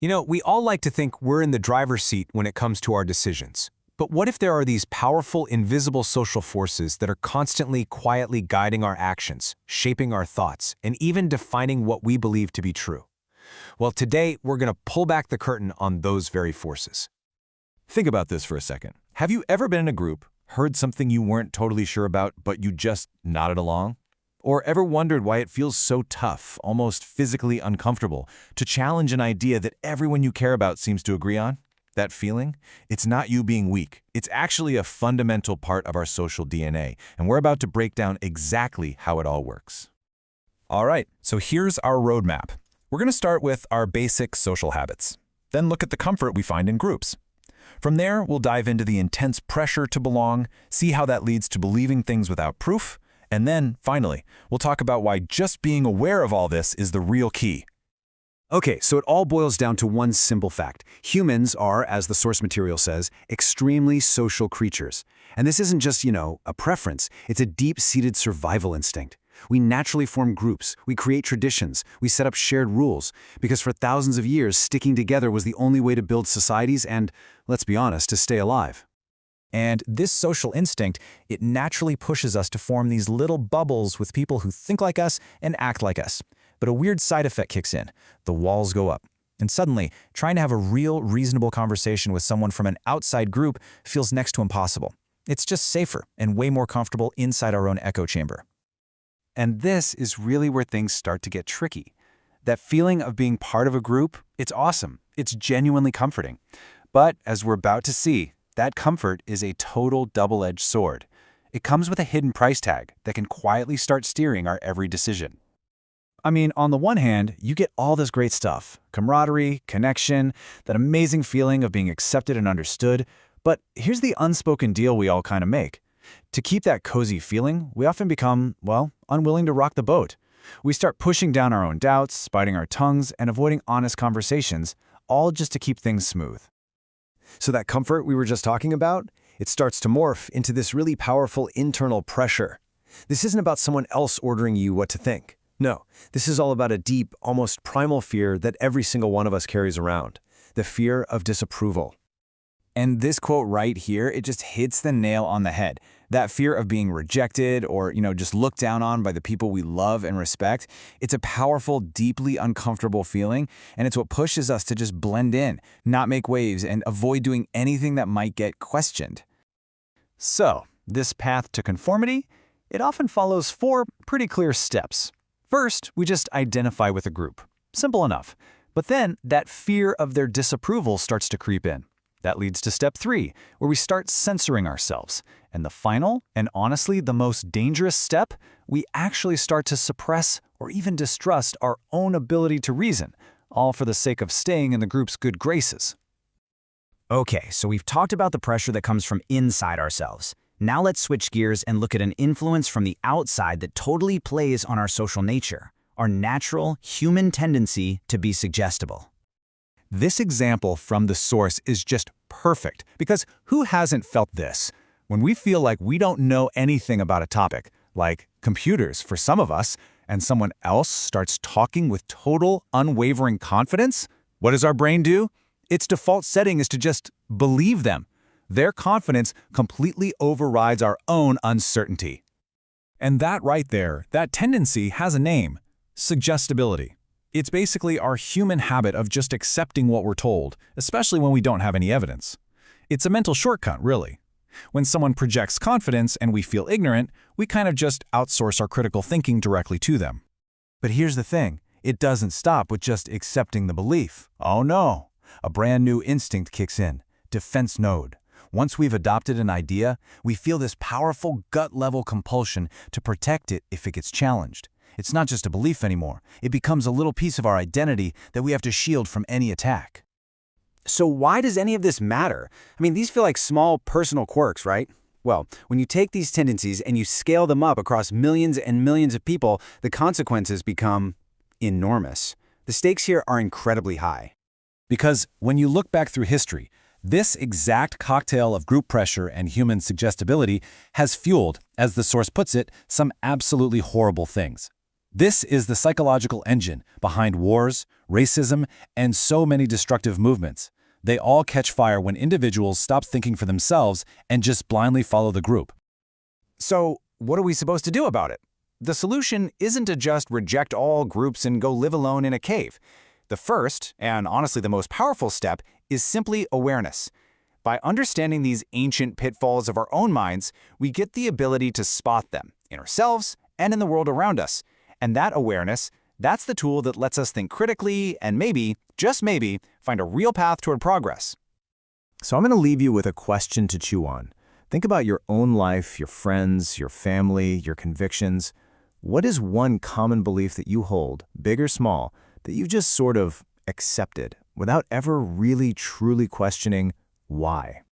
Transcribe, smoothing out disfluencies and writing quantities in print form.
We all like to think we're in the driver's seat when it comes to our decisions. But what if there are these powerful, invisible social forces that are constantly, quietly guiding our actions, shaping our thoughts, and even defining what we believe to be true? Well, today, we're going to pull back the curtain on those very forces. Think about this for a second. Have you ever been in a group, heard something you weren't totally sure about, but you just nodded along? Or ever wondered why it feels so tough, almost physically uncomfortable, to challenge an idea that everyone you care about seems to agree on? That feeling? It's not you being weak. It's actually a fundamental part of our social DNA, and we're about to break down exactly how it all works. All right, so here's our roadmap. We're going to start with our basic social habits, then look at the comfort we find in groups. From there, we'll dive into the intense pressure to belong, see how that leads to believing things without proof, and then, finally, we'll talk about why just being aware of all this is the real key. Okay, so it all boils down to one simple fact. Humans are, as the source material says, extremely social creatures. And this isn't just, a preference. It's a deep-seated survival instinct. We naturally form groups, we create traditions, we set up shared rules, because for thousands of years, sticking together was the only way to build societies and, let's be honest, to stay alive. And this social instinct, it naturally pushes us to form these little bubbles with people who think like us and act like us. But a weird side effect kicks in. The walls go up. And suddenly, trying to have a real, reasonable conversation with someone from an outside group feels next to impossible. It's just safer and way more comfortable inside our own echo chamber. And this is really where things start to get tricky. That feeling of being part of a group, it's awesome. It's genuinely comforting. But as we're about to see, that comfort is a total double-edged sword. It comes with a hidden price tag that can quietly start steering our every decision. I mean, on the one hand, you get all this great stuff, camaraderie, connection, that amazing feeling of being accepted and understood. But here's the unspoken deal we all kind of make. To keep that cozy feeling, we often become, unwilling to rock the boat. We start pushing down our own doubts, biting our tongues, and avoiding honest conversations, all just to keep things smooth. So that comfort we were just talking about, it starts to morph into this really powerful internal pressure. This isn't about someone else ordering you what to think. No, this is all about a deep, almost primal fear that every single one of us carries around, the fear of disapproval. And this quote right here, it just hits the nail on the head. That fear of being rejected or, just looked down on by the people we love and respect, it's a powerful, deeply uncomfortable feeling, and it's what pushes us to just blend in, not make waves, and avoid doing anything that might get questioned. So, this path to conformity, it often follows 4 pretty clear steps. First, we just identify with a group. Simple enough. But then, that fear of their disapproval starts to creep in. That leads to step 3, where we start censoring ourselves. And the final, and honestly the most dangerous step, we actually start to suppress or even distrust our own ability to reason, all for the sake of staying in the group's good graces. Okay, so we've talked about the pressure that comes from inside ourselves. Now let's switch gears and look at an influence from the outside that totally plays on our social nature, our natural human tendency to be suggestible. This example from the source is just perfect, because who hasn't felt this? When we feel like we don't know anything about a topic, like computers for some of us, and someone else starts talking with total, unwavering confidence, what does our brain do? Its default setting is to just believe them. Their confidence completely overrides our own uncertainty. And that right there, that tendency has a name: suggestibility. It's basically our human habit of just accepting what we're told, especially when we don't have any evidence. It's a mental shortcut, really. When someone projects confidence and we feel ignorant, we kind of just outsource our critical thinking directly to them. But here's the thing, it doesn't stop with just accepting the belief. Oh no, a brand new instinct kicks in, defense mode. Once we've adopted an idea, we feel this powerful gut-level compulsion to protect it if it gets challenged. It's not just a belief anymore. It becomes a little piece of our identity that we have to shield from any attack. So why does any of this matter? I mean, these feel like small personal quirks, right? Well, when you take these tendencies and you scale them up across millions and millions of people, the consequences become enormous. The stakes here are incredibly high. Because when you look back through history, this exact cocktail of group pressure and human suggestibility has fueled, as the source puts it, some absolutely horrible things. This is the psychological engine behind wars, racism, and so many destructive movements. They all catch fire when individuals stop thinking for themselves and just blindly follow the group. So, what are we supposed to do about it? The solution isn't to just reject all groups and go live alone in a cave. The first, and honestly the most powerful step, is simply awareness. By understanding these ancient pitfalls of our own minds, we get the ability to spot them in ourselves and in the world around us. And that awareness, that's the tool that lets us think critically and maybe, just maybe, find a real path toward progress. So I'm going to leave you with a question to chew on. Think about your own life, your friends, your family, your convictions. What is one common belief that you hold, big or small, that you just sort of accepted without ever really truly questioning why?